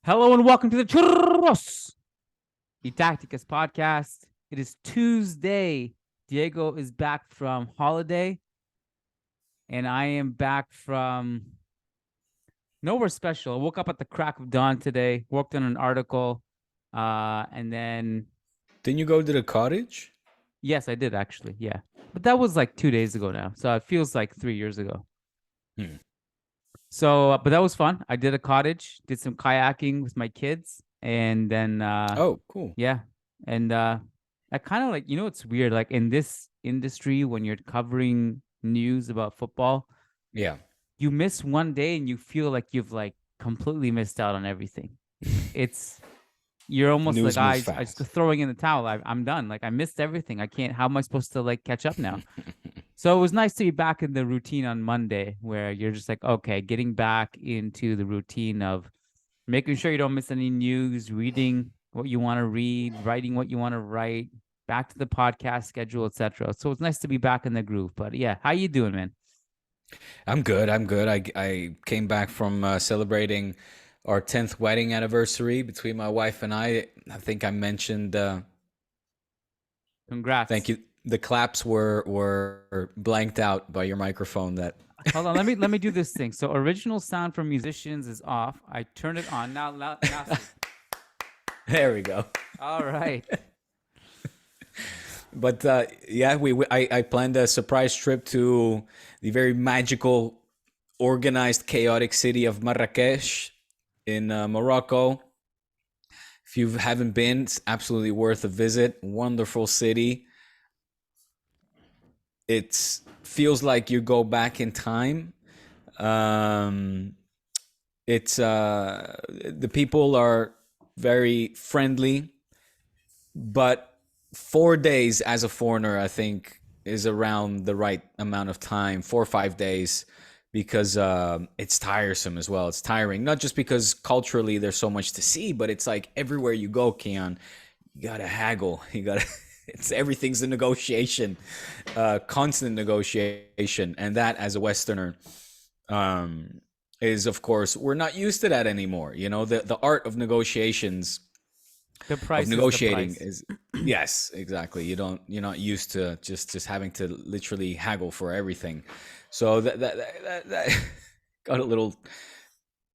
Hello and welcome to the Churros y Tácticas Podcast. It is Tuesday. Diego is back from holiday, and I am back from nowhere special. I woke up at the crack of dawn today, worked on an article, and then... Didn't you go to the cottage? Yes, I did actually, yeah. But that was like 2 days ago now, so it feels like 3 years ago. So, but that was fun. I did a cottage, did some kayaking with my kids, and then oh, cool. Yeah. And I kind of like, it's weird, like in this industry when you're covering news about football, yeah, you miss one day and you feel like you've like completely missed out on everything. You're almost news like I just throwing in the towel. I'm done. Like I missed everything. I can't. How am I supposed to like catch up now? So it was nice to be back in the routine on Monday where you're just like, okay, getting back into the routine of making sure you don't miss any news, reading what you want to read, writing what you want to write, back to the podcast schedule, etc. So it's nice to be back in the groove. But yeah, how you doing, man? I'm good. I came back from celebrating our 10th wedding anniversary between my wife and I. I think I mentioned. Congrats. Thank you. The claps were blanked out by your microphone. That hold on. Let me do this thing. So original sound from musicians is off. I turn it on now. There we go. All right. But yeah, I planned a surprise trip to the very magical, organized, chaotic city of Marrakesh in Morocco. If you haven't been, it's absolutely worth a visit. Wonderful city. It feels like you go back in time. It's the people are very friendly, but 4 days as a foreigner, I think, is around the right amount of time, 4 or 5 days, because it's tiresome as well. It's tiring, not just because culturally there's so much to see, but it's like everywhere you go, Kiyan, you gotta haggle. Everything's a negotiation, constant negotiation, and that as a Westerner is, of course, we're not used to that anymore. You know, the art of negotiations. The price of negotiating is yes, exactly. You're not used to just having to literally haggle for everything. So that got a little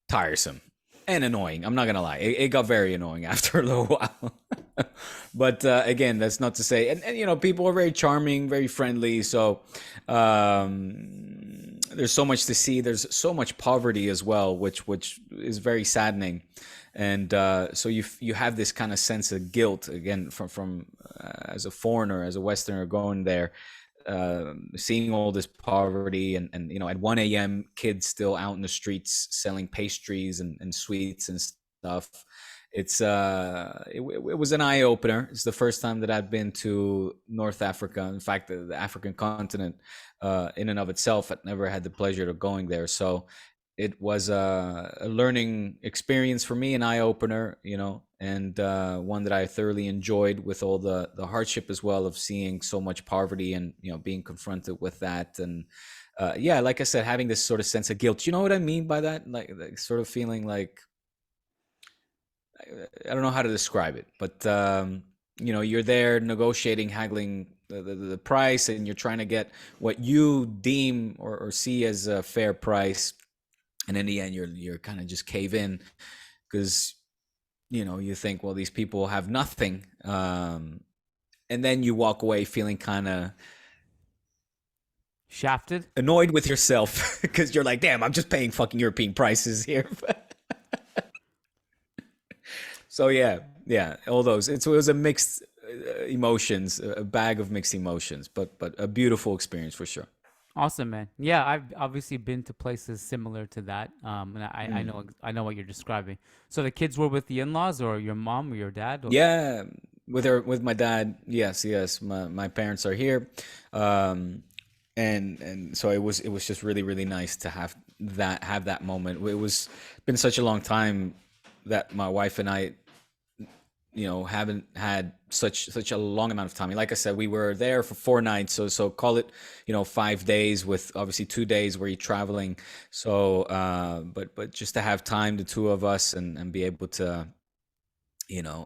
tiresome and annoying. I'm not gonna lie, it got very annoying after a little while. But again, that's not to say, and people are very charming, very friendly. So there's so much to see. There's so much poverty as well, which is very saddening. And so you have this kind of sense of guilt again from as a foreigner, as a Westerner going there, seeing all this poverty and at 1 a.m. kids still out in the streets selling pastries and sweets and stuff. It was an eye opener. It's the first time that I've been to North Africa. In fact, the African continent in and of itself, I'd never had the pleasure of going there. So it was a learning experience for me, an eye-opener, and one that I thoroughly enjoyed, with all the hardship as well of seeing so much poverty and, being confronted with that. And yeah, like I said, having this sort of sense of guilt. You know what I mean by that? Like sort of feeling like, I don't know how to describe it, but you're there negotiating, haggling the price, and you're trying to get what you deem or see as a fair price. And in the end, you're kind of just cave in because, you think, well, these people have nothing. And then you walk away feeling kind of shafted, annoyed with yourself because you're like, damn, I'm just paying fucking European prices here. So yeah, all those. It was a mixed emotions, a bag of mixed emotions, but a beautiful experience for sure. Awesome, man. Yeah, I've obviously been to places similar to that. And I know what you're describing. So the kids were with the in-laws, or your mom or your dad? Or... Yeah, with my dad. Yes. My parents are here, and so it was just really, really nice to have that moment. It was been such a long time that my wife and I haven't had such a long amount of time. Like I said, we were there for 4 nights, so call it 5 days, with obviously 2 days where you're traveling. So but just to have time, the two of us, and be able to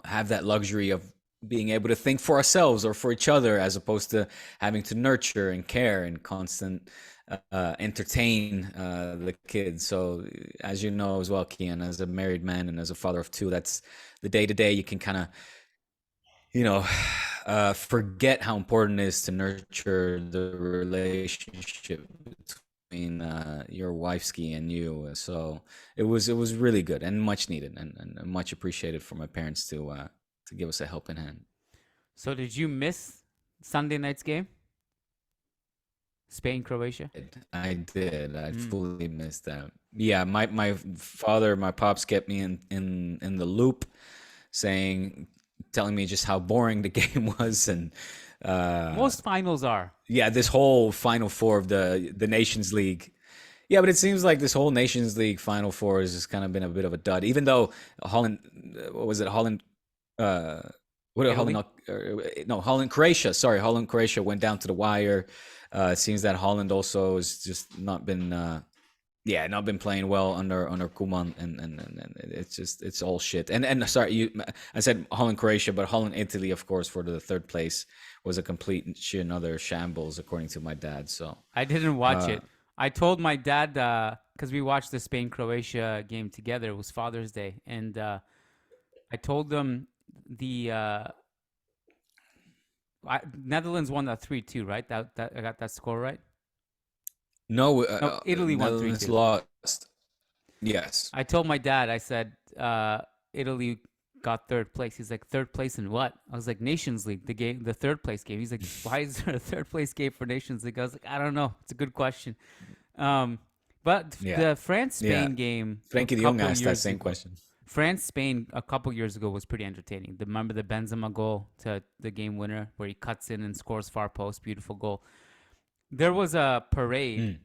have that luxury of being able to think for ourselves or for each other, as opposed to having to nurture and care and constant entertain the kids. So as you know as well, Kiyan, as a married man and as a father of two, that's the day to day. You can kind of forget how important it is to nurture the relationship between your wifeski and you. So it was really good and much needed, and much appreciated for my parents to give us a helping hand. So did you miss Sunday night's game? Spain, Croatia? I did. I fully missed that. Yeah, my father, my pops kept me in the loop, telling me just how boring the game was, and most finals are. Yeah, this whole Final Four of the Nations League. Yeah, but it seems like this whole Nations League Final Four has just kind of been a bit of a dud. Even though Holland, what was it? Holland, Holland, Croatia. Sorry, Holland, Croatia went down to the wire. It seems that Holland also has just not been playing well under Koeman, and it's all shit. And sorry, I said Holland, Croatia, but Holland, Italy, of course, for the third place was a complete another shambles, according to my dad. So I didn't watch it. I told my dad, because we watched the Spain-Croatia game together. It was Father's Day, and I told them Netherlands won that 3-2, right? That I got that score right. No, Italy won 3-2. Lost. Yes. I told my dad, I said, Italy got third place. He's like, third place in what? I was like, Nations League, the third place game. He's like, why is there a third place game for Nations League? I was like, I don't know. It's a good question. But the France-Spain game, Frankie de Jong asked that same question. France-Spain a couple years ago was pretty entertaining. Remember the Benzema goal to the game winner where he cuts in and scores far post, beautiful goal. There was a parade.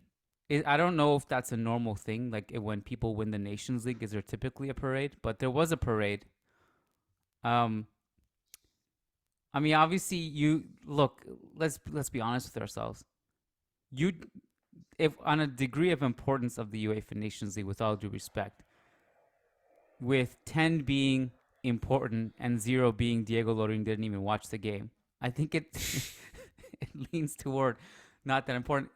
I don't know if that's a normal thing, like when people win the Nations League, is there typically a parade? But there was a parade. I mean, obviously, let's be honest with ourselves. If on a degree of importance of the UEFA Nations League, with all due respect, with 10 being important and 0 being Diego Lorijn didn't even watch the game, I think it leans toward not that important.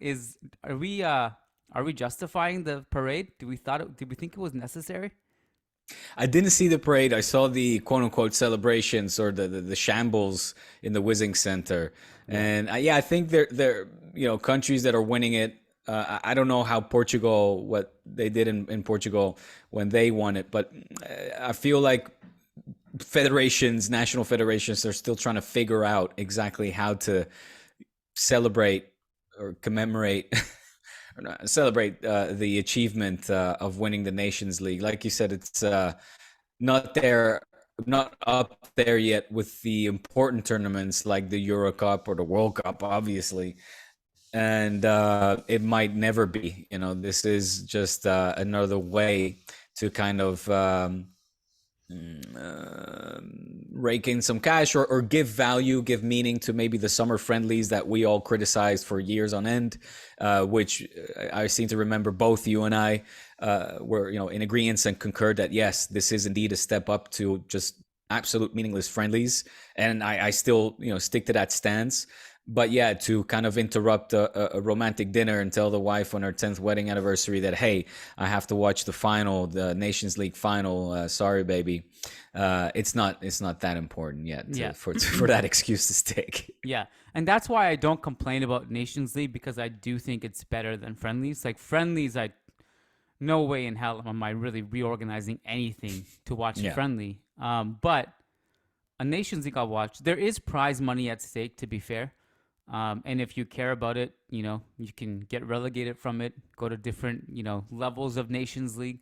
Are we justifying the parade? Did we think it was necessary? I didn't see the parade. I saw the quote unquote celebrations or the shambles in the Whizzing Center. And I think they're countries that are winning it. I don't know how Portugal, what they did in Portugal when they won it, but I feel like national federations are still trying to figure out exactly how to celebrate or commemorate celebrate the achievement of winning the Nations League. Like you said, it's not up there yet with the important tournaments like the Euro Cup or the World Cup, obviously. And it might never be. This is just another way to kind of rake in some cash or give value, give meaning to maybe the summer friendlies that we all criticized for years on end, which I seem to remember both you and I were in agreement and concurred that yes, this is indeed a step up to just absolute meaningless friendlies, and I still stick to that stance. But yeah, to kind of interrupt a romantic dinner and tell the wife on her 10th wedding anniversary that, hey, I have to watch the final, the Nations League final. Sorry, baby. It's not that important yet for that excuse to stick. Yeah. And that's why I don't complain about Nations League, because I do think it's better than friendlies. Like friendlies, no way in hell am I really reorganizing anything to watch a friendly. But a Nations League I'll watch. There is prize money at stake, to be fair. And if you care about it, you can get relegated from it, go to different, levels of Nations League.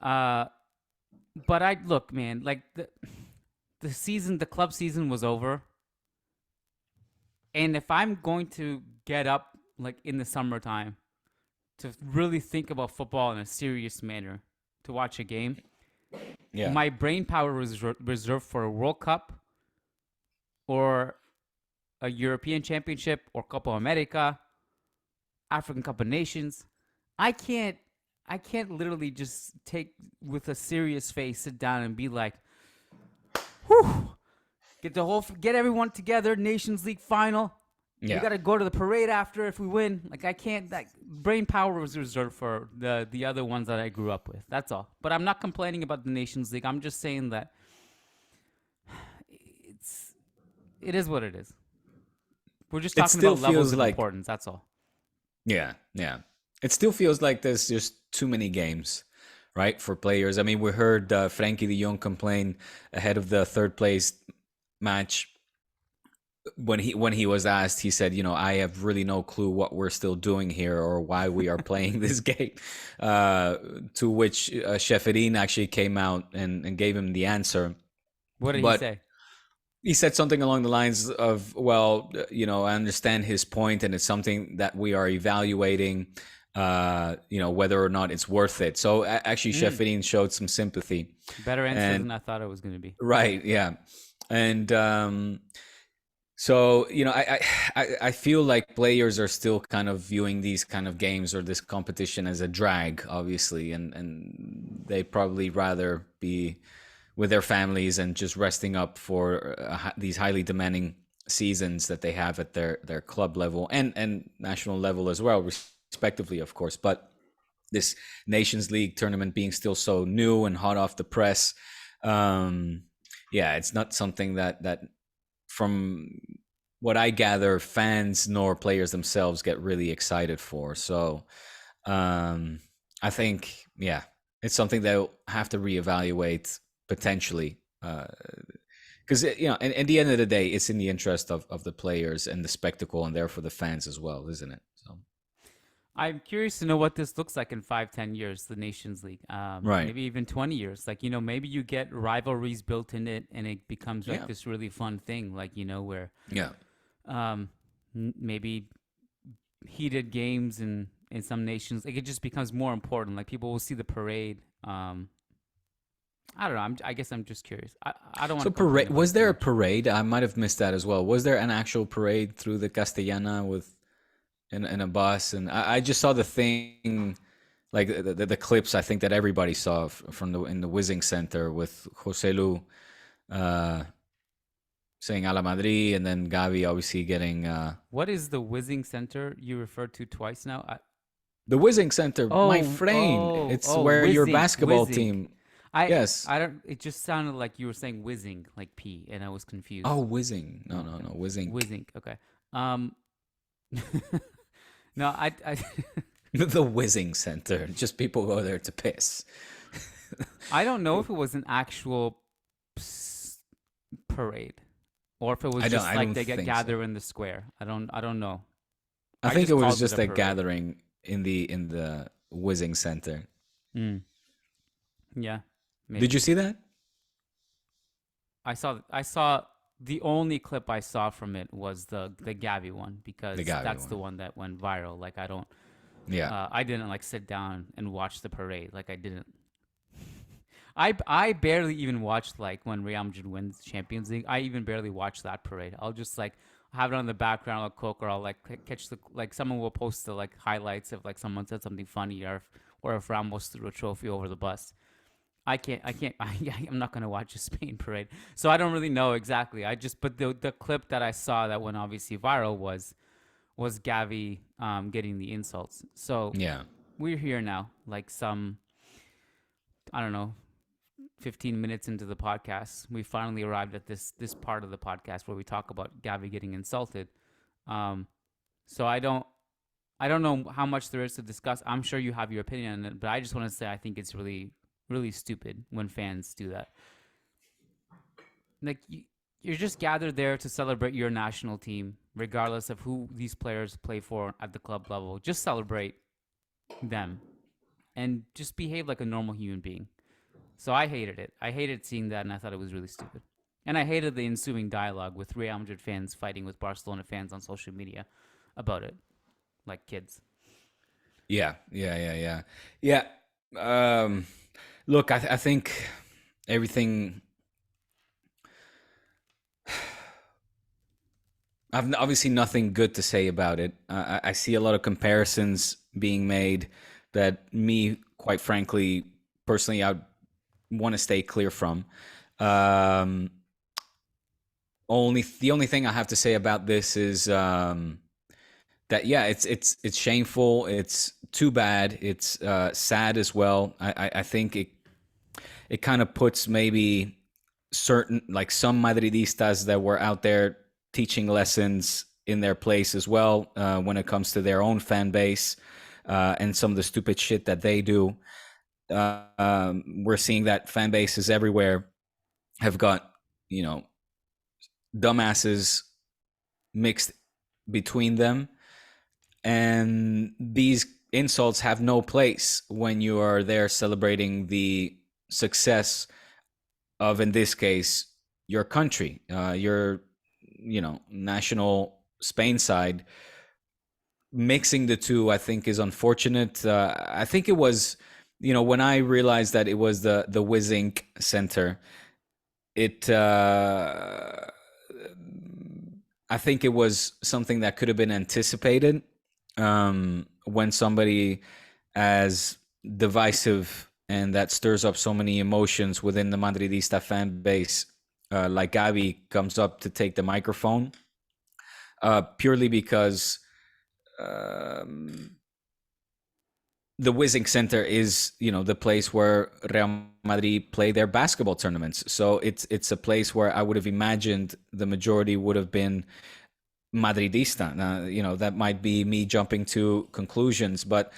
But look, man, like the club season was over. And if I'm going to get up like in the summertime to really think about football in a serious manner, to watch a game, Yeah. My brain power was reserved for a World Cup or a European Championship or Copa America, African Cup of Nations. I can't literally just take with a serious face, sit down and be like, whew, get everyone together, Nations League final. Yeah. We got to go to the parade after if we win. Like, I can't, like, brain power was reserved for the other ones that I grew up with. That's all. But I'm not complaining about the Nations League. I'm just saying that it is what it is. We're just talking about levels of importance. That's all. Yeah. It still feels like there's just too many games, right, for players. I mean, we heard Frankie de Jong complain ahead of the third place match. When he was asked, he said, I have really no clue what we're still doing here or why we are playing this game. To which Ceferin actually came out and gave him the answer. What did he say? He said something along the lines of, well, I understand his point and it's something that we are evaluating, whether or not it's worth it. So actually, Ceferin showed some sympathy. Better answer than I thought it was going to be. Right, yeah. And so, I feel like players are still kind of viewing these kind of games or this competition as a drag, obviously, and they probably rather be with their families and just resting up for these highly demanding seasons that they have at their club level and national level as well, respectively, of course. But this Nations League tournament being still so new and hot off the press, it's not something that from what I gather, fans nor players themselves get really excited for. So I think, it's something they'll have to reevaluate potentially. Because, at the end of the day, it's in the interest of the players and the spectacle and therefore the fans as well, isn't it? So I'm curious to know what this looks like in 5-10 years, the Nations League. Right. Maybe even 20 years. Like, maybe you get rivalries built in it and it becomes like this really fun thing, like, where maybe heated games in some nations, like, it just becomes more important. Like, people will see the parade. I don't know. I guess I'm just curious. I don't want. So parade. Was there a parade? I might have missed that as well. Was there an actual parade through the Castellana in a bus? And I just saw the thing, like the clips. I think that everybody saw in the Whizzing Center with Joselu saying "A la Madrid" and then Gavi obviously getting. What is the Whizzing Center you referred to twice now? The Whizzing Center, my friend. It's where your basketball team. Yes. I don't. It just sounded like you were saying whizzing, like P, and I was confused. Oh, whizzing. No, whizzing. Whizzing. Okay. No, I The Whizzing Center. Just people go there to piss. I don't know if it was an actual parade, or if it was just like they get gather in the square. I don't know. I think it was just a gathering in the Whizzing Center. Yeah. Maybe. Did you see that? I saw the only clip I saw from it was the Gavi one, because that's the one that went viral. Like, I don't. Yeah. I didn't like sit down and watch the parade. Like, I didn't. I barely even watched, like, when Real Madrid wins Champions League. I even barely watch that parade. I'll just like have it on the background. I'll cook, or I'll like catch someone will post the like highlights of like someone said something funny, or if Ramos threw a trophy over the bus. I'm not going to watch a Spain parade. So I don't really know exactly. But the clip that I saw that went obviously viral was Gavi getting the insults. So we're here now, like some, I don't know, 15 minutes into the podcast. We finally arrived at this part of the podcast where we talk about Gavi getting insulted. So I don't know how much there is to discuss. I'm sure you have your opinion on it, but I just want to say I think it's really, really stupid when fans do that. Like, you're just gathered there to celebrate your national team, regardless of who these players play for at the club level. Just celebrate them and just behave like a normal human being. So I hated it. I hated seeing that, and I thought it was really stupid. And I hated the ensuing dialogue with Real Madrid fans fighting with Barcelona fans on social media about it, like kids. Yeah. Look, I think everything. I've obviously nothing good to say about it. I see a lot of comparisons being made that me, quite frankly, personally, I want to stay clear from. The only thing I have to say about this is that yeah, it's shameful. It's too bad. It's sad as well. I think it kind of puts maybe certain, like some Madridistas that were out there teaching lessons in their place as well when it comes to their own fan base and some of the stupid shit that they do. We're seeing that fan bases everywhere have got, dumbasses mixed between them. And these insults have no place when you are there celebrating the success of, in this case, your country, your, national Spain side. Mixing the two, I think, is unfortunate. I think it was, when I realized that it was the Wizink Center, I think it was something that could have been anticipated when somebody as divisive and that stirs up so many emotions within the Madridista fan base, like Gavi, comes up to take the microphone, purely because the Wizink Center is, the place where Real Madrid play their basketball tournaments. So it's a place where I would have imagined the majority would have been Madridista. Now, that might be me jumping to conclusions, but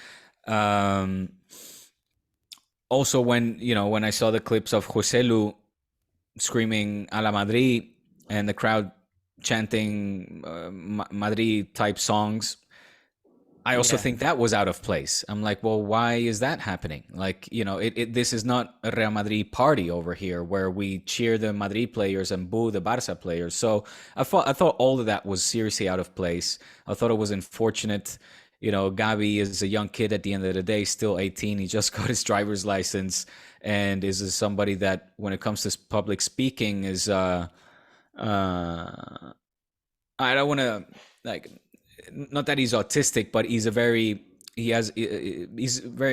also when I saw the clips of Joselu screaming "A la Madrid" and the crowd chanting Madrid type songs, I also think that was out of place. I'm like, well, why is that happening? Like, this is not a Real Madrid party over here where we cheer the Madrid players and boo the Barca players. So I thought all of that was seriously out of place. I thought it was unfortunate. Gavi is a young kid at the end of the day, still 18. He just got his driver's license and is somebody that, when it comes to public speaking, is I don't want to, like, not that he's autistic, but he's very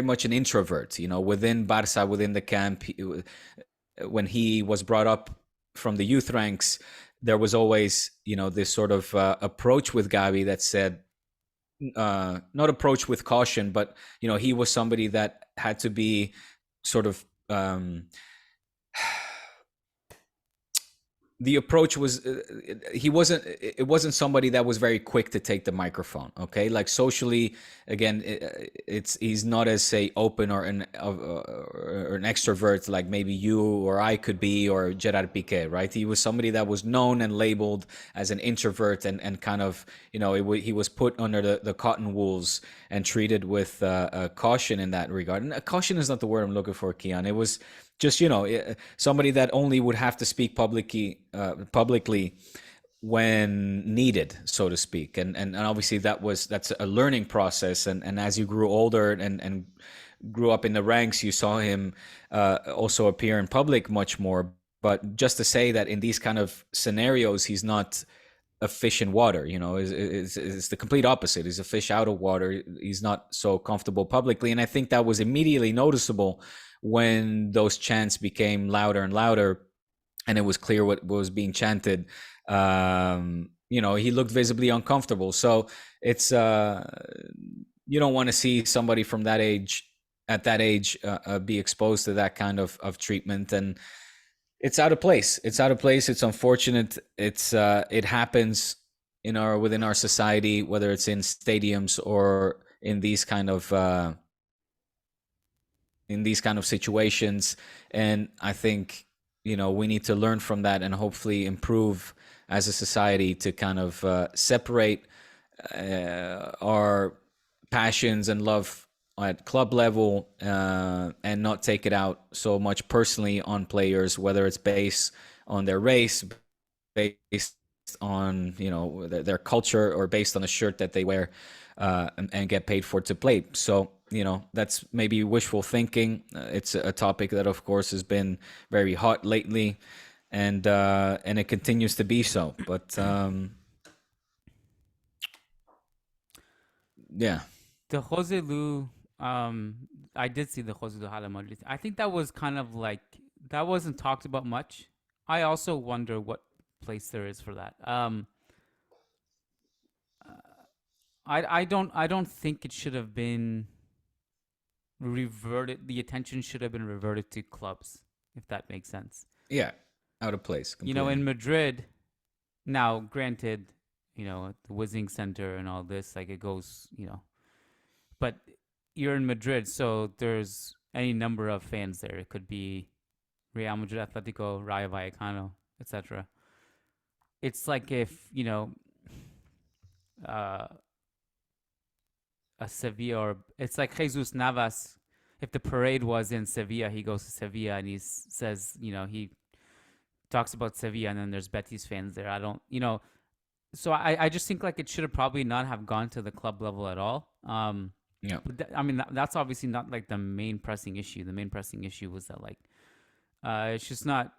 much an introvert, within Barca, within the camp. When he was brought up from the youth ranks, there was always, this sort of approach with Gavi that said, not approach with caution, but, he was somebody that had to be sort of, the approach was it wasn't somebody that was very quick to take the microphone. Okay, like socially, again, he's not as, say, open or an extrovert like maybe you or I could be, or Gerard Piqué, right? He was somebody that was known and labeled as an introvert and kind of, he was put under the cotton wools and treated with caution in that regard. And caution is not the word I'm looking for, Kiyan. It was just, somebody that only would have to speak publicly when needed, so to speak. And obviously that's a learning process. And as you grew older and grew up in the ranks, you saw him also appear in public much more. But just to say that in these kind of scenarios, he's not a fish in water, is the complete opposite. He's a fish out of water. He's not so comfortable publicly. And I think that was immediately noticeable when those chants became louder and louder and it was clear what was being chanted. He looked visibly uncomfortable. So it's, you don't want to see somebody from that age, at that age, be exposed to that kind of treatment. And it's out of place. It's out of place. It's unfortunate. It happens within our society, whether it's in stadiums or in these kind of situations. And I think, we need to learn from that and hopefully improve as a society to kind of separate our passions and love at club level and not take it out so much personally on players, whether it's based on their race, based on their culture, or based on the shirt that they wear and get paid for to play. So that's maybe wishful thinking. It's a topic that, of course, has been very hot lately, and it continues to be so. But yeah, The Joselu, I did see the Joselu Hala Madrid. I think that was kind of like that wasn't talked about much. I also wonder what place there is for that. I don't think it should have been reverted. The attention should have been reverted to clubs, if that makes sense. yeah, out of place. Completely. In Madrid, now granted, the Whizzing Center and all this, like it goes, but you're in Madrid, so there's any number of fans there. It could be Real Madrid, Atletico, Rayo Vallecano, etc. It's like if, a Sevilla, or it's like Jesus Navas. If the parade was in Sevilla, he goes to Sevilla and he says, he talks about Sevilla, and then there's Betis fans there. I don't, so I just think like it should have probably not have gone to the club level at all. Yeah. But that's obviously not like the main pressing issue. The main pressing issue was that like, it's just not,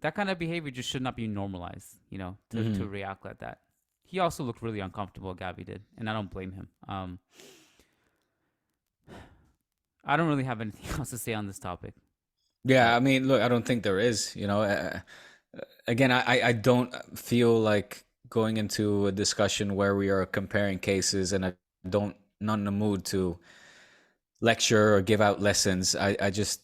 that kind of behavior just should not be normalized, to react like that. He also looked really uncomfortable, Gavi did, and I don't blame him. I don't really have anything else to say on this topic. Yeah, I mean, look, I don't think there is, again, I don't feel like going into a discussion where we are comparing cases, and not in the mood to lecture or give out lessons. I just,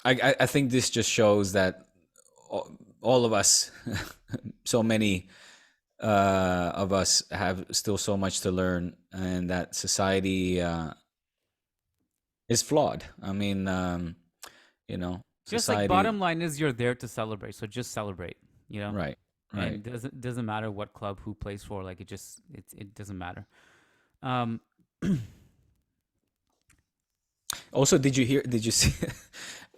I think this just shows that all of us, so many of us have still so much to learn, and that society is flawed. I mean, just society, like bottom line is you're there to celebrate, so just celebrate. Right. And it doesn't matter what club, who plays for. Like it doesn't matter. Also, did you see?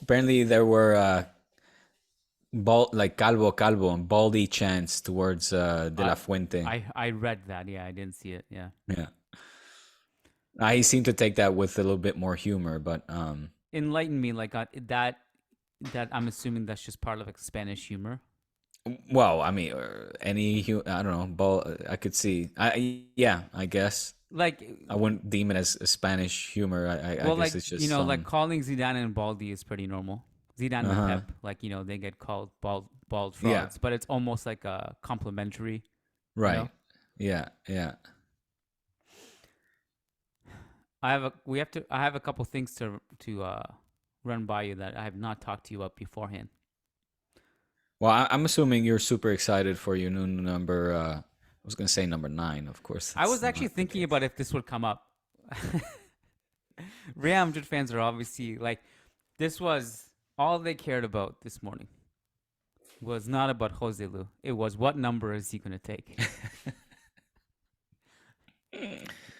Apparently, there were calvo and baldy chants towards De La Fuente. I read that. Yeah, I didn't see it. Yeah. Yeah. I seem to take that with a little bit more humor, but enlighten me, like that I'm assuming that's just part of like Spanish humor. Well, I mean, I don't know, I could see. I guess. Like, I wouldn't deem it as a Spanish humor. I guess like, it's just like calling Zidane and Baldy is pretty normal. Zidane and Pep, like, they get called bald frauds, Yeah. but it's almost like a complimentary. Right. Yeah. I have a couple things to run by you that I have not talked to you about beforehand. Well, I'm assuming you're super excited for your new number. I was going to say number 9, of course. I was actually thinking about if this would come up. Real Madrid fans are obviously like, this was all they cared about this morning. Was not about Joselu. It was what number is he going to take.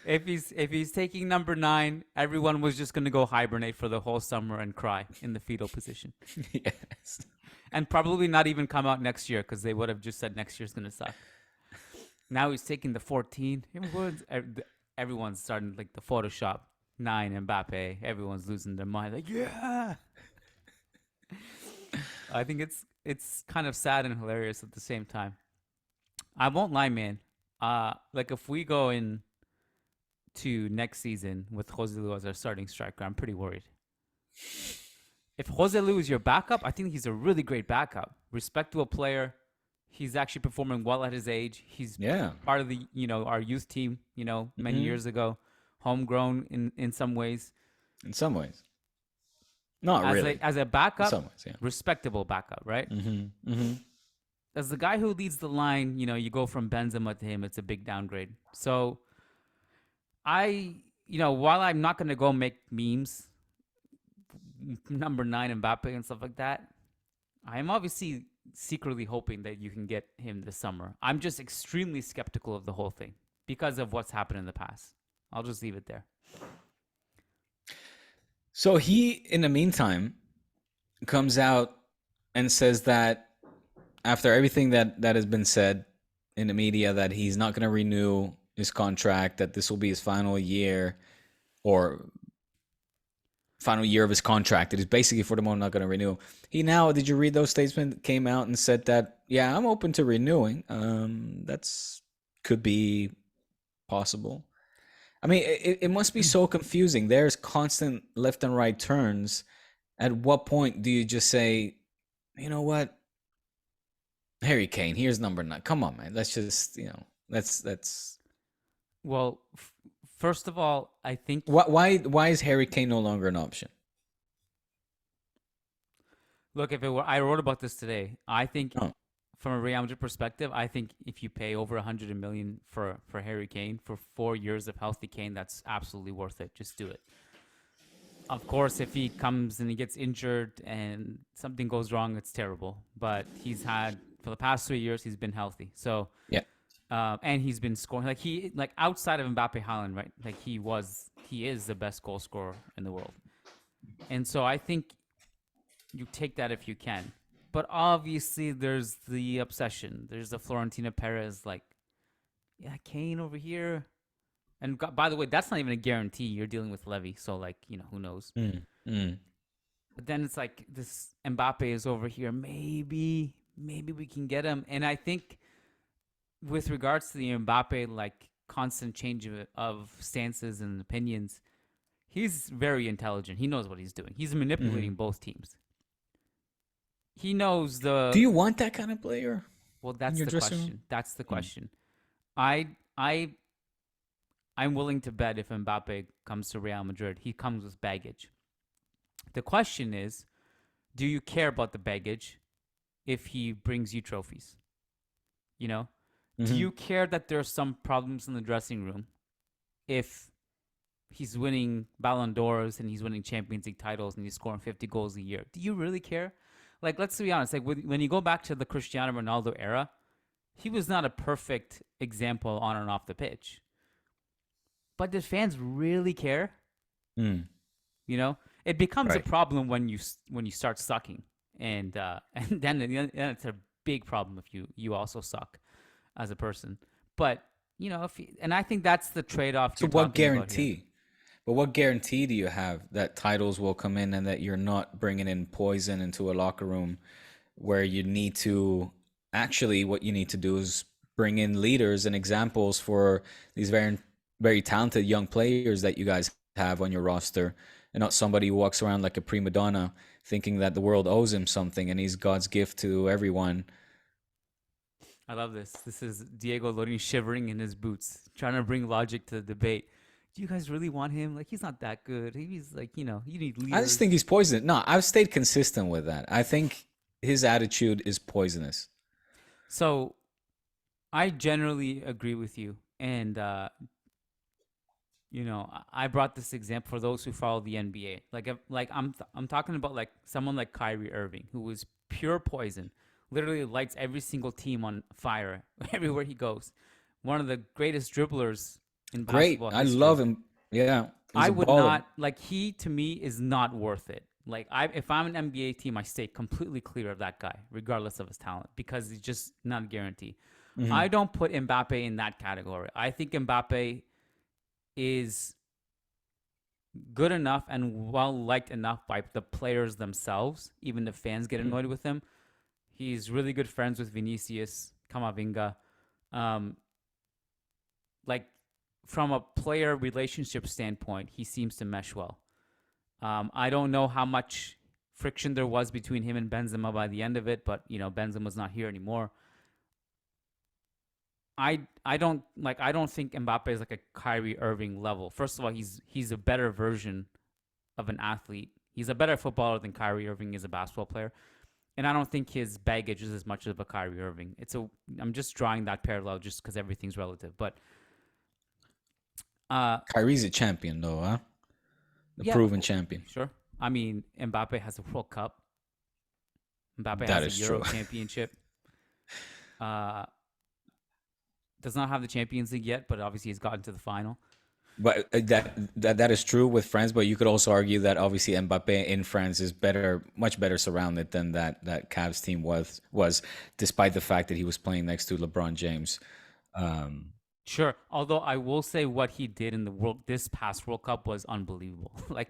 If he's taking number 9, everyone was just going to go hibernate for the whole summer and cry in the fetal position. Yes. And probably not even come out next year, because they would have just said next year's going to suck. Now he's taking the 14. Everyone's starting like the Photoshop 9 Mbappe. Everyone's losing their mind. Like, yeah. I think it's kind of sad and hilarious at the same time. I won't lie, man. Like if we go in to next season with Joselu as our starting striker, I'm pretty worried. If Joselu is your backup, I think he's a really great backup. Respectable player. He's actually performing well at his age. He's part of the, our youth team, many years ago. Homegrown in some ways. In some ways. Not really. As a backup, in some ways, yeah. Respectable backup, right? Mm-hmm. Mm-hmm. As the guy who leads the line, you go from Benzema to him, it's a big downgrade. So while I'm not going to go make memes, number 9 Mbappe and stuff like that, I am obviously secretly hoping that you can get him this summer. I'm just extremely skeptical of the whole thing because of what's happened in the past. I'll just leave it there. So he, in the meantime, comes out and says that after everything that has been said in the media, that he's not going to renew his contract, that this will be his final year or final year of his contract. It is basically for the moment not going to renew. He now, did you read those statements? Came out and said that, yeah, I'm open to renewing. That's could be possible. I mean, it must be so confusing. There's constant left and right turns. At what point do you just say, you know what, Harry Kane, here's number 9. Come on, man. Let's just, let's. Well, first of all, I think why is Harry Kane no longer an option? Look, I wrote about this today. I think from a Real Madrid perspective, I think if you pay over 100 million for Harry Kane for 4 years of healthy Kane, that's absolutely worth it. Just do it. Of course, if he comes and he gets injured and something goes wrong, it's terrible. But he's had, for the past 3 years, he's been healthy. So yeah. And he's been scoring like outside of Mbappe, Haaland, right? Like he is the best goal scorer in the world. And so I think you take that if you can. But obviously there's the obsession. There's the Florentino Perez, like, yeah, Kane over here. And by the way, that's not even a guarantee. You're dealing with Levy, so like, who knows? But then it's like this Mbappe is over here. Maybe we can get him. And I think with regards to the Mbappe, like constant change of stances and opinions, he's very intelligent. He knows what he's doing. He's manipulating both teams. He knows the. Do you want that kind of player? Well, that's the question. That's the question. I'm willing to bet if Mbappe comes to Real Madrid, he comes with baggage. The question is, do you care about the baggage if he brings you trophies? Do you care that there's some problems in the dressing room if he's winning Ballon d'Ors and he's winning Champions League titles and he's scoring 50 goals a year? Do you really care? Like, let's be honest. Like, when you go back to the Cristiano Ronaldo era, he was not a perfect example on and off the pitch. But did fans really care? It becomes a problem when you start sucking, and then it's a big problem if you also suck as a person. But and I think that's the trade-off. So what guarantee? But what guarantee do you have that titles will come in and that you're not bringing in poison into a locker room where you need to actually, what you need to do is bring in leaders and examples for these very, very talented young players that you guys have on your roster, and not somebody who walks around like a prima donna thinking that the world owes him something and he's God's gift to everyone. I love this. This is Diego Lorijn shivering in his boots, trying to bring logic to the debate. Do you guys really want him? Like, he's not that good. He's like, you need leaders. I just think he's poisonous. No, I've stayed consistent with that. I think his attitude is poisonous. So I generally agree with you. And, I brought this example for those who follow the NBA. I'm talking about like someone like Kyrie Irving, who was pure poison. Literally lights every single team on fire everywhere he goes. One of the greatest dribblers in basketball history. I love him. Yeah. I would not, he to me is not worth it. Like, if I'm an NBA team, I stay completely clear of that guy, regardless of his talent, because he's just not a guarantee. I don't put Mbappe in that category. I think Mbappe is good enough and well-liked enough by the players themselves. Even the fans get annoyed with him. He's really good friends with Vinicius, Camavinga. From a player relationship standpoint, he seems to mesh well. I don't know how much friction there was between him and Benzema by the end of it, but Benzema's not here anymore. I don't think Mbappe is like a Kyrie Irving level. First of all, he's a better version of an athlete. He's a better footballer than Kyrie Irving is a basketball player. And I don't think his baggage is as much of a Kyrie Irving. I'm just drawing that parallel just because everything's relative. But Kyrie's a champion, though, huh? The proven champion. Sure. I mean, Mbappe has a World Cup. Mbappe has a Euro championship. Does not have the Champions League yet, but obviously he's gotten to the final. But that is true with France, but you could also argue that obviously Mbappe in France is much better surrounded than that Cavs team was, despite the fact that he was playing next to LeBron James. Sure. Although I will say what he did in this past World Cup was unbelievable. Like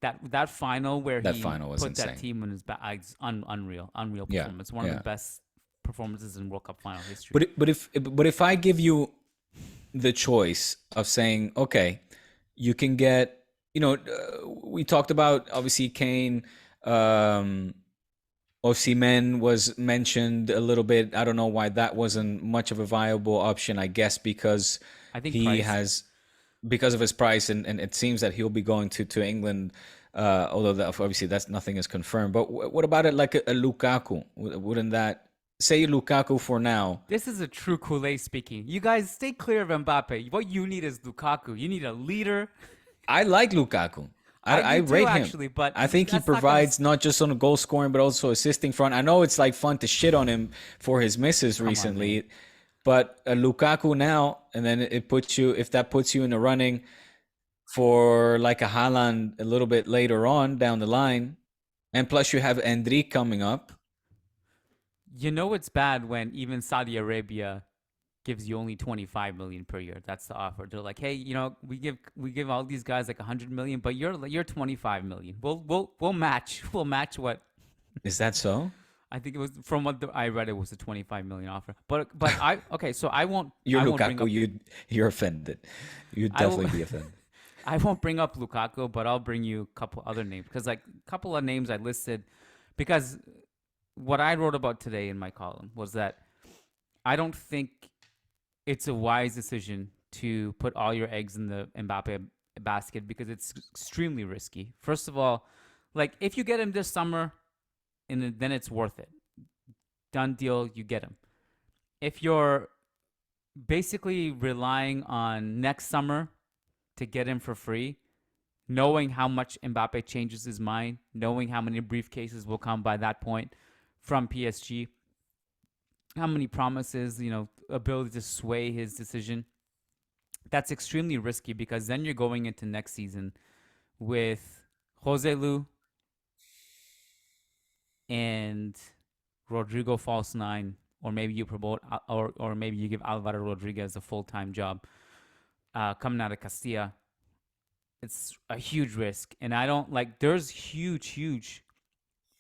that final where That he final was put insane. that team in his back, unreal Yeah, performance. One of the best performances in World Cup final history. But if I give you the choice of saying, okay, you can get, we talked about obviously Kane, Osimhen was mentioned a little bit. I don't know why that wasn't much of a viable option. I guess because I think he price. because of his price, and it seems that he'll be going to England. Although obviously that's nothing is confirmed. But what about it like a Lukaku? Wouldn't that say Lukaku for now? This is a true Kool-Aid speaking. You guys stay clear of Mbappe. What you need is Lukaku. You need a leader. I like Lukaku. I do too, rate him. actually, but I think he that's not gonna provides not just on the goal scoring, but also assisting front. I know it's like fun to shit on him for his misses recently, but Lukaku now, and then if that puts you in the running for like a Haaland a little bit later on down the line, and plus you have Endrick coming up. You know it's bad when even Saudi Arabia gives you only 25 million per year. That's the offer. They're like, hey, we give all these guys like 100 million, but you're 25 million. We'll match. We'll match what. Is that so? I think it was from what I read. It was a 25 million offer. But okay. So I won't. You're I won't Lukaku. You're offended. You'd definitely be offended. I won't bring up Lukaku, but I'll bring you a couple other names because like a couple of names I listed because what I wrote about today in my column was that I don't think it's a wise decision to put all your eggs in the Mbappe basket because it's extremely risky. First of all, like if you get him this summer, then it's worth it. Done deal, you get him. If you're basically relying on next summer to get him for free, knowing how much Mbappe changes his mind, knowing how many briefcases will come by that point from PSG, how many promises, ability to sway his decision. That's extremely risky because then you're going into next season with Joselu and Rodrigo false nine, or maybe you promote, or maybe you give Alvaro Rodriguez a full-time job coming out of Castilla. It's a huge risk, and I don't like. There's huge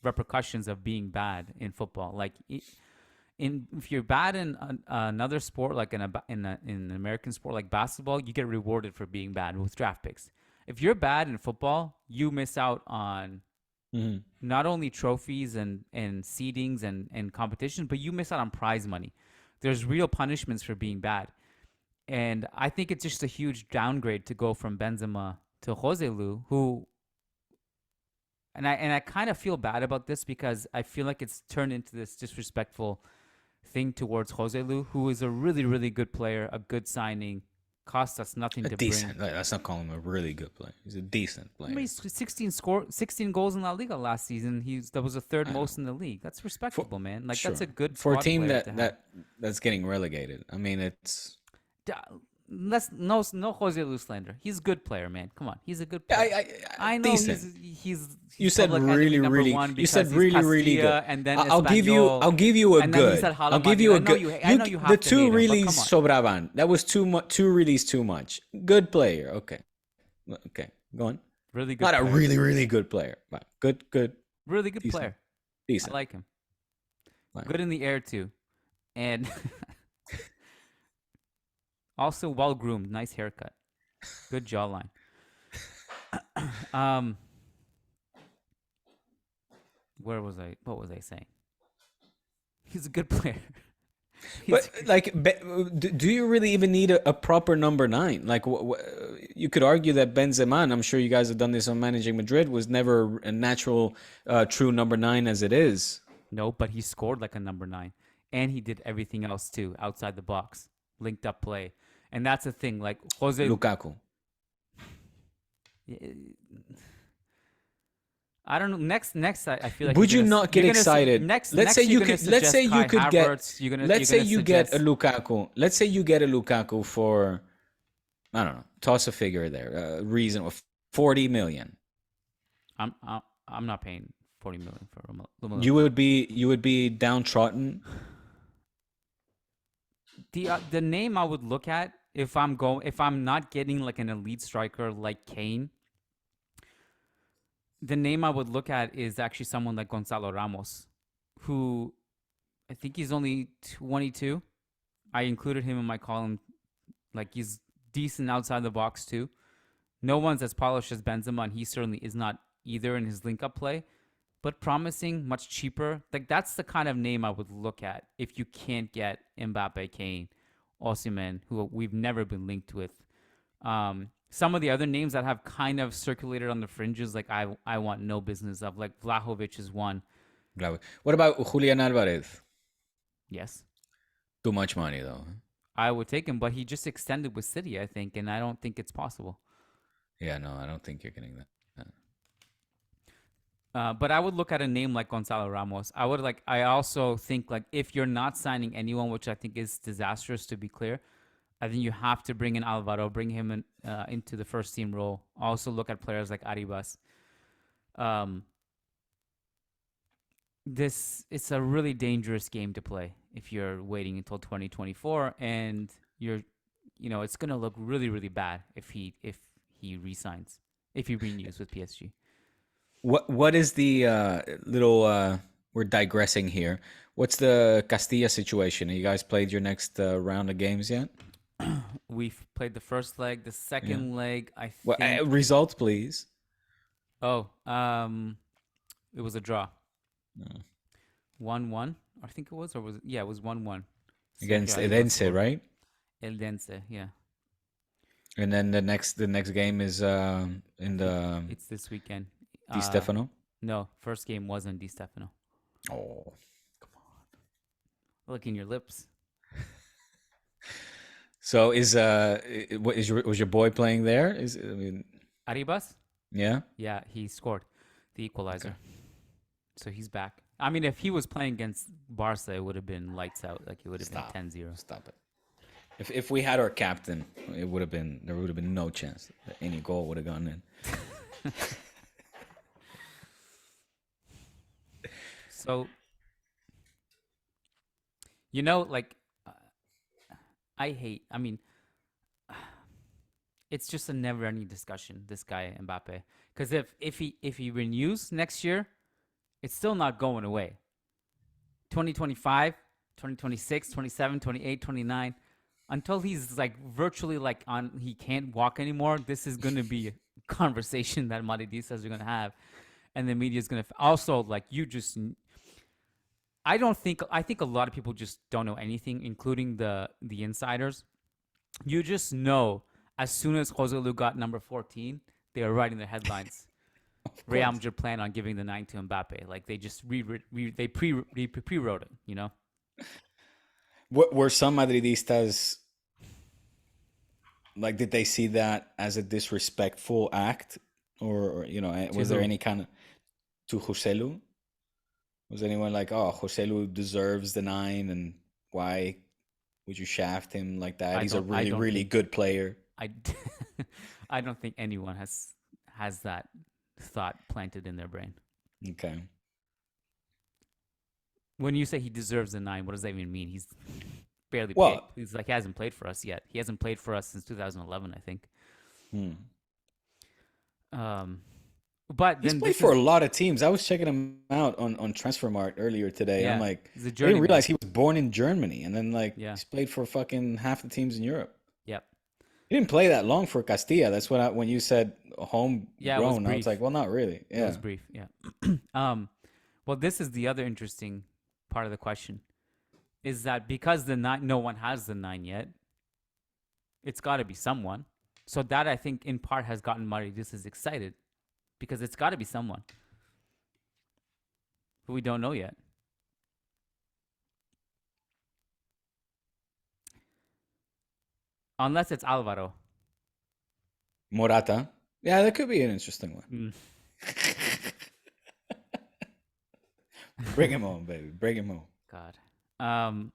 repercussions of being bad in football. Like, if you're bad in another sport, like in an American sport like basketball, you get rewarded for being bad with draft picks. If you're bad in football, you miss out on not only trophies and seedings and competitions, but you miss out on prize money. There's real punishments for being bad. And I think it's just a huge downgrade to go from Benzema to Joselu, who, and I kind of feel bad about this because I feel like it's turned into this disrespectful thing towards Joselu, who is a really, really good player, a good signing, cost us nothing to decent. bring. Let's not call him a really good player. He's a decent player. I mean, 16 goals in La Liga last season. That was the third most in the league. That's respectable, man. Like that's a good for a team that's getting relegated. I mean, it's. No Joselu slander. He's a good player, man. Come on, he's a good player. I know decent. he's you said really you said really good. And then I'll give you a good. I'll give you a good. I know you have the to two hate him, really but come on. sobraban. That was too much. Two reallys too much. Good player. Okay, go on. Really good. Not player. a really good player, but good. Really good Decent. player. Decent. I like him. Fine. Good in the air too, and also well groomed. Nice haircut. Good jawline. Where was I? What was I saying? He's a good player. But like, do you really even need a proper number 9? Like, you could argue that Benzema, and I'm sure you guys have done this on Managing Madrid, was never a natural, true number 9 as it is. No, but he scored like a number 9, and he did everything else too outside the box, linked up play, and that's the thing. Like Lukaku. I don't know. Next, I feel like. Would you not get excited? Let's say you get a Lukaku. Let's say you get a Lukaku for, I don't know, toss a figure there. Reason of 40 million. I'm not paying 40 million for Romelu. You would be downtrodden. The name I would look at if I'm not getting like an elite striker like Kane, the name I would look at is actually someone like Goncalo Ramos, who I think he's only 22. I included him in my column. Like, he's decent outside the box too. No one's as polished as Benzema, and he certainly is not either in his link-up play. But promising, much cheaper. Like, that's the kind of name I would look at if you can't get Mbappe, Kane, Osimhen, who we've never been linked with. Some of the other names that have kind of circulated on the fringes, like I want no business of, like Vlahovic is one. What about Julian Alvarez? Yes. Too much money, though. I would take him, but he just extended with City, I think, and I don't think it's possible. Yeah, no, I don't think you're getting that. But I would look at a name like Goncalo Ramos. I also think, like, if you're not signing anyone, which I think is disastrous, to be clear, I think you have to bring in Alvaro, bring him into the first team role. Also look at players like Arribas. It's a really dangerous game to play if you're waiting until 2024, and it's gonna look really, really bad if he resigns, if he renews with PSG. What is the little? We're digressing here. What's the Castilla situation? Have you guys played your next round of games yet? We've played the first leg. The second leg, I think. Results, please. Oh, it was a draw. 1-1, I think it was, or was it? Yeah, it was 1-1 against Eldense, right? Eldense, yeah. And then the next game is in the. It's this weekend. Di Stefano? No, first game wasn't Di Stefano. Oh, come on! Look in your lips. So was your boy playing there? Arribas? Yeah. Yeah, he scored the equalizer. Okay. So he's back. I mean, if he was playing against Barca, it would have been lights out. Like, it would have been 10-0. Stop it. If we had our captain, there would have been no chance that any goal would have gone in. So, it's just a never-ending discussion, this guy Mbappe. Because if he renews next year, it's still not going away. 2025, 2026, 27, 28, 29, until he's like virtually like he can't walk anymore, this is going to be a conversation that Madridistas are going to have. And the media is going to also, like, I think a lot of people just don't know anything, including the insiders. You just know as soon as Joselu got number 14, they were writing the headlines. Real Madrid plan on giving the 9 to Mbappe. Like, they just pre-wrote it, you know? Were some Madridistas, like, did they see that as a disrespectful act? Or was there any kind of... To Joselu? Was anyone like, oh, Joselu deserves the 9, and why would you shaft him like that? He's a really, really good player. I don't think anyone has that thought planted in their brain. Okay. When you say he deserves the 9, what does that even mean? He's barely played. He's like, he hasn't played for us yet. He hasn't played for us since 2011, I think. But he's played for a lot of teams. I was checking him out on Transfermarkt earlier today. Yeah, I'm like, I didn't realize he was born in Germany, and then he's played for fucking half the teams in Europe. Yep. He didn't play that long for Castilla. That's what when you said homegrown, I was like, well, not really. Yeah, it was brief. Yeah. Well, this is the other interesting part of the question, is that because the 9, no one has the 9 yet, it's got to be someone. So that, I think, in part has gotten Madridistas excited, because it's got to be someone who we don't know yet. Unless it's Alvaro. Morata. Yeah, that could be an interesting one. Bring him on, baby. Bring him on. God.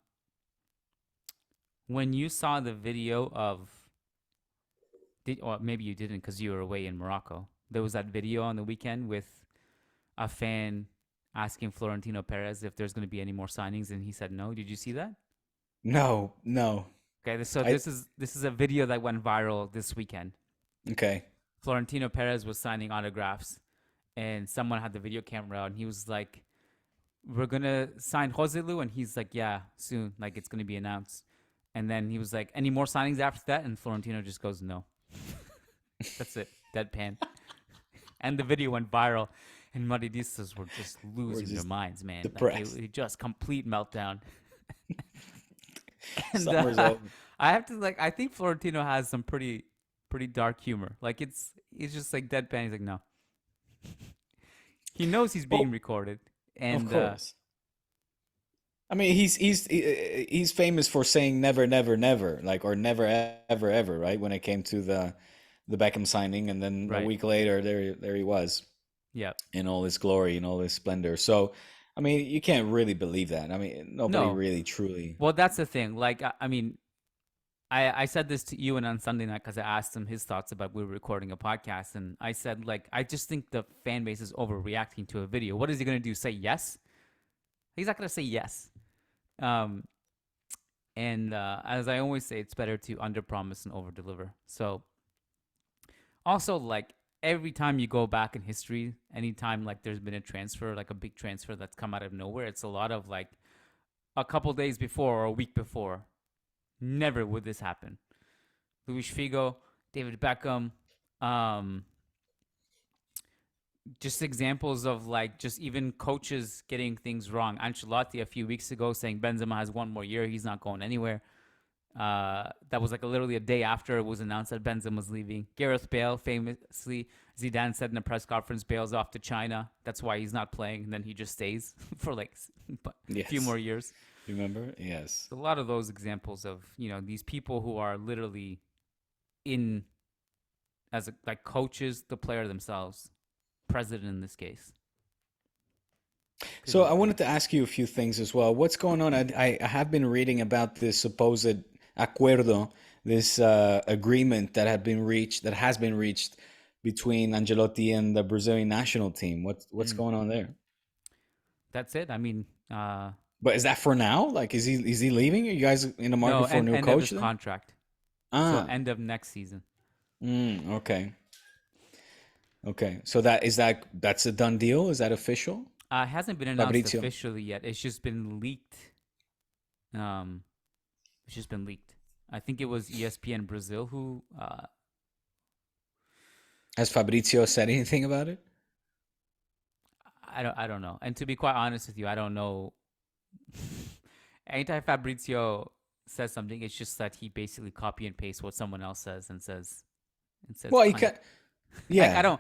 When you saw the video of... or maybe you didn't because you were away in Morocco. There was that video on the weekend with a fan asking Florentino Perez if there's going to be any more signings, and he said no. Did you see that? No. Okay, so this is a video that went viral this weekend. Okay. Florentino Perez was signing autographs, and someone had the video camera out, and he was like, "We're gonna sign Joselu," and he's like, "Yeah, soon. Like it's gonna be announced." And then he was like, "Any more signings after that?" And Florentino just goes, "No." That's it. Deadpan. And the video went viral, and Madridistas were just losing their minds, man. Depressed. Like, it just complete meltdown. And Summer's over. I have to I think Florentino has some pretty dark humor. Like it's just like deadpan. He's like, no. He knows he's being recorded, and of course. I mean, he's famous for saying never, never, never, like, or never, ever, ever, right? When it came to the Beckham signing, and then a week later, there he was, in all his glory and all his splendor. So, I mean, you can't really believe that. I mean, nobody really truly. Well, that's the thing. Like, I mean, I said this to Ewan on Sunday night because I asked him his thoughts about we were recording a podcast, and I said, like, I just think the fan base is overreacting to a video. What is he going to do? Say yes? He's not going to say yes. And as I always say, it's better to underpromise and overdeliver. So, also, like, every time you go back in history, anytime, like, there's been a transfer, like a big transfer that's come out of nowhere, it's a lot of, like, a couple days before or a week before. Never would this happen. Luis Figo, David Beckham, just examples of, like, just even coaches getting things wrong. Ancelotti a few weeks ago saying Benzema has one more year, he's not going anywhere. That was like literally a day after it was announced that Benzema was leaving. Gareth Bale, famously, Zidane said in a press conference, Bale's off to China. That's why he's not playing, and then he just stays for like a few more years. Remember? Yes. A lot of those examples of, you know, these people who are literally in as like coaches, the player themselves, president in this case. So I wanted to ask you a few things as well. What's going on? I have been reading about this supposed acuerdo, this agreement that has been reached between Ancelotti and the Brazilian national team. What's going on there? That's it. I mean, but is that for now? Like, is he leaving? Are you guys in the market for a new end coach? Of his contract. So end of next season. Okay. So that's a done deal? Is that official? It hasn't been announced officially yet. It's just been leaked. I think it was ESPN Brazil who. Has Fabrizio said anything about it? I don't know. And to be quite honest with you, I don't know. Anytime Fabrizio says something, it's just that he basically copy and paste what someone else says and says. Well, he can. Yeah, I don't.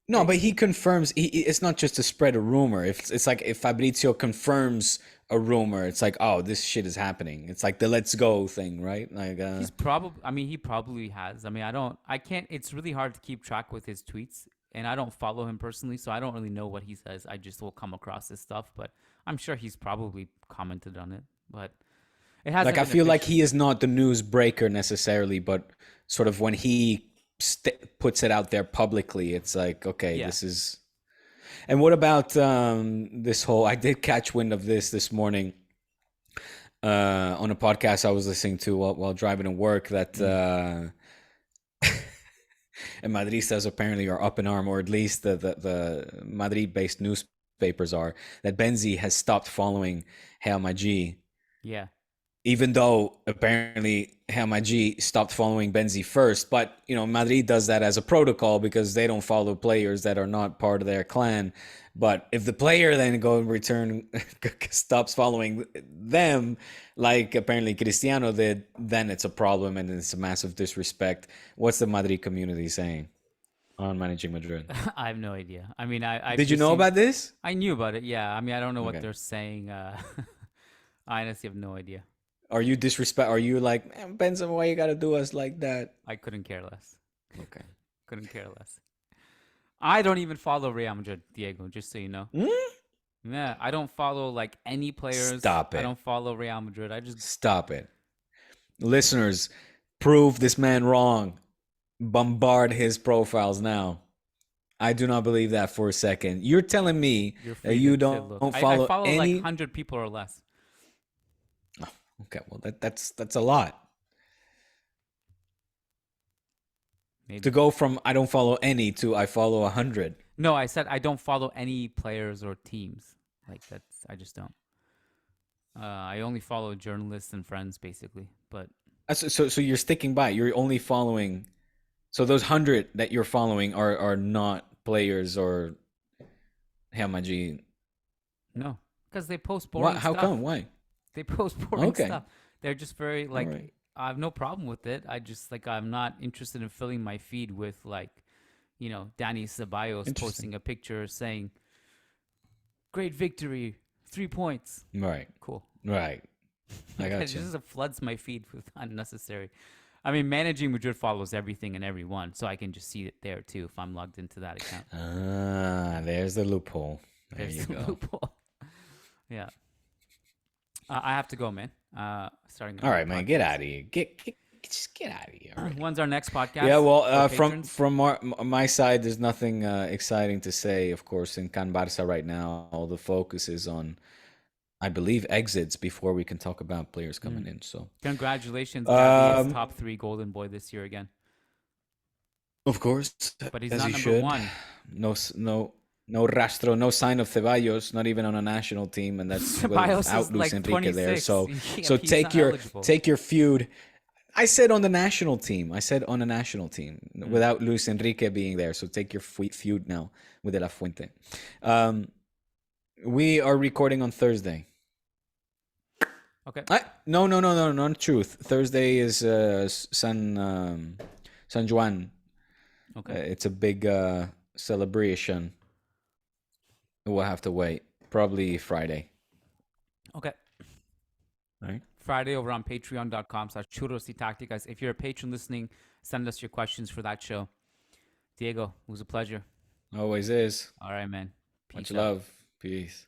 No, but he confirms. It's not just to spread a rumor. It's like if Fabrizio confirms a rumor, it's like, oh, this shit is happening. It's like the let's go thing, right? Like he's probably. I mean, he probably has. I mean, I can't. It's really hard to keep track with his tweets, and I don't follow him personally, so I don't really know what he says. I just will come across this stuff, but I'm sure he's probably commented on it. But it hasn't. Like I feel like he is not the news breaker necessarily, but sort of when he puts it out there publicly, it's like, okay, this is. And what about this whole? I did catch wind of this morning on a podcast I was listening to while driving to work. That and Madridistas apparently are up in arm, or at least the Madrid-based newspapers are, that Benzi has stopped following Real Madrid. Yeah. Even though apparently Real Madrid stopped following Benzi first, but you know, Madrid does that as a protocol because they don't follow players that are not part of their clan. But if the player then stops following them, like apparently Cristiano did, then it's a problem and it's a massive disrespect. What's the Madrid community saying on Managing Madrid? I have no idea. I mean, I did you know about this? I knew about it. Yeah. I mean, I don't know what they're saying. I honestly have no idea. Are you Are you like, man, Benzema, why you gotta do us like that? I couldn't care less. Okay. Couldn't care less. I don't even follow Real Madrid, Diego, just so you know. Yeah, I don't follow like any players. Stop it. I don't follow Real Madrid. I just stop it. Listeners, prove this man wrong. Bombard his profiles now. I do not believe that for a second. You're telling me that you don't follow I follow any... like 100 people or less. Okay, well that's a lot. Maybe. To go from I don't follow any to I follow 100. No, I said I don't follow any players or teams. Like I just don't. I only follow journalists and friends, basically. But So you're sticking by. You're only following. So those 100 that you're following are not players or Hamaji. No, because they post boring How stuff. come? Why? They post boring stuff. They're just very like. Right. I have no problem with it. I just I'm not interested in filling my feed with Danny Ceballos posting a picture saying, "Great victory, 3 points." Right. Cool. Right. I got you. It just floods my feed with unnecessary. I mean, Managing Madrid follows everything and everyone, so I can just see it there too if I'm logged into that account. There's the loophole. There's the loophole. Yeah. I have to go, man. Starting. All right, man. Get out of here. Just get out of here. Already. When's our next podcast? Yeah, well, from my side, there's nothing exciting to say. Of course, in Can Barça right now, all the focus is on, I believe, exits before we can talk about players coming in. So congratulations, Gavi is top 3 Golden Boy this year again. Of course, but he's not number 1. No rastro, no sign of Ceballos, not even on a national team, and that's without Luis Enrique there. So take your feud. I said on the national team. Without Luis Enrique being there. So take your feud now with De La Fuente. We are recording on Thursday. Okay. No, not truth. Thursday is San Juan. Okay. It's a big celebration. We'll have to wait. Probably Friday. Okay. All right. Friday over on patreon.com/Churros y Tácticas. If you're a patron listening, send us your questions for that show. Diego, it was a pleasure. Always is. All right, man. Much love. Peace.